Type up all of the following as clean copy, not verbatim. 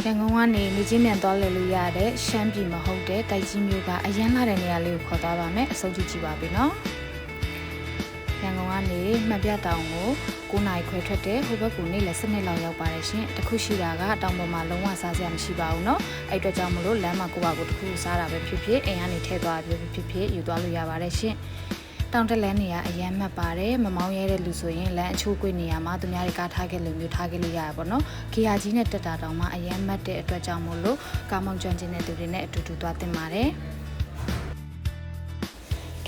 ရန်ကုန်ကနေလူချင်းမြန်သွားလည်လို့ရတဲ့ရှမ်းပြည်မဟုတ်တဲ့တိုက်ကြီးမျိုးကအရန်လာတဲ့နေရာလေးကိုခေါ်သွားပါမယ်အဆုံးကြည့်ကြည့်ပါပြီနော်ရန်ကုန်ကနေမှတ်ပြတောင်ကို9နာရီခွဲထွက်တဲ့ဟိုဘက်ကနေလည်း7နှစ်လောက်ရောက်ပါတယ်ရှင်တခုရှိတာကတောင်ပေါ်မှာလုံးဝစားစရာမရှိပါဘူးเนาะအဲ့အတွက်ကြောင့်မလို့လမ်းမှာကိုယ့်ဘာကိုတခုစားတာပဲဖြစ်ဖြစ်အိမ်ကနေထည့်သွားဖြစ်ဖြစ်ယူသွားလို့ရပါတယ်ရှင်တောင်တက်လန်းနေရအရန်မှတ်ပါတယ်မမောင်းရဲတဲ့လူဆိုရင်လမ်းအချိုးကွေ့နေရမှာသူများတွေကားထားခဲ့လို့မျိုးထားခဲ့လို့ရရပါတော့။ဂီယာကြီးနဲ့တက်တာတောင်မှအရန်မှတ်တဲ့အတွက်ကြောင့်မို့လို့ကားမောင်းကျွမ်းကျင်တဲ့သူတွေနဲ့အတူတူသွားတင်ပါတယ်။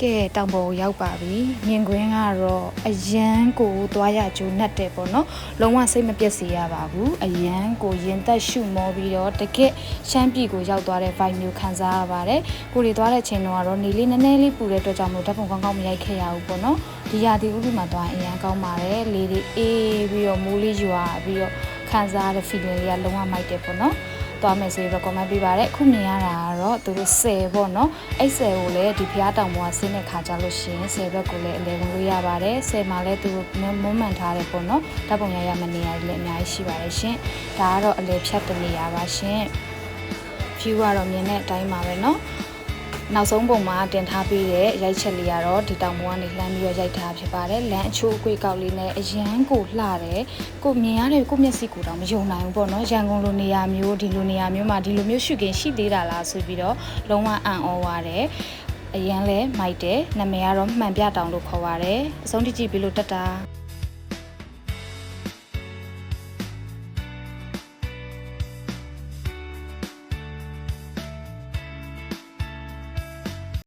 ကဲတောင်ပေါ်ကိုရောက်ပါပြီ။မြင်ကွင်းကတော့အရန်ကိုသွားရကြိုးနှက်တယ်ပေါ့နော်။လုံးဝစိတ်မပြတ်စေရပါဘူး။အရန်ကိုရင်သက်ရှုမောပြီးတော့တကက်ရှမ်းပြည်ကိုရောက်သွားတဲ့ vibe မျိုးခံစားရပါတယ်။ကိုရီသွားတဲ့ချိန်တော့နေလေးနည်းနည်းလေးပူတဲ့အတွက်ကြောင့်မို့ဓာတ်ပုံကောင်းကောင်းမရိုက်ခဲ့ရဘူးပေါ့နော်။ဒီရာသီဥတုမှာသွားအရန်ကောင်းပါတယ်။လေတွေအေးပြီးတော့မိုးလေးရွာပြီးတော့ခံစားရတဲ့ feeling လေးကလုံးဝမိုက်တယ်ပေါ့နော်။သွားမယ်ဆိုရင် recommend ပေးပါတယ်အခုမြင်ရတာကတော့သူတို့10ပေါ့နော်အဲ့10ကိုလည်းဒီဖျားတောင်ပေါ်ဆင်းတဲ့ခါကြလို့ရှိရင်10ဘက်ကိုလည်းအလဲဝင်လို့ရပါတယ်10မှာလည်းသူမွမ်းမှန်ထားတယ်ပေါ့နော်ဓာတ်ပုံရမနေရလည်းအများကြီးရှိပါတယ်ရှင်ဒါကတော့အလဲဖြတ်တနေရပါရှင် view ကတော့မြင်တဲ့အတိုင်းပါပဲနော်နောက်ဆုံးပုံမှာတင်ထားပြီးတဲ့ရိုက်ချက်လေးကတော့ဒီတောင်ပေါ်ကနေလှမ်းပြီးရိုက်ထားဖြစ်ပါတယ်လမ်းအချိုးအကွေ့ကောက်လေးနဲ့အရန်ကိုလှတယ်ကိုမြင်ရတဲ့ကိုမျက်စိကိုတော့မယုံနိုင်ဘူးပေါ့နော်ရန်ကုန်လိုနေရာမျိုးဒီလိုနေရာမျိုးမှာဒီလိုမျိုးရှုခင်ရှိသေးတာလားဆိုပြီးတော့လုံးဝအံ့ဩပါတယ်အရန်လဲမိုက်တယ်နာမည်ကတော့မှန်ပြတောင်လို့ခေါ်ပါတယ်အဆုံးထိကြည့်ပြီးလို့တက်တာ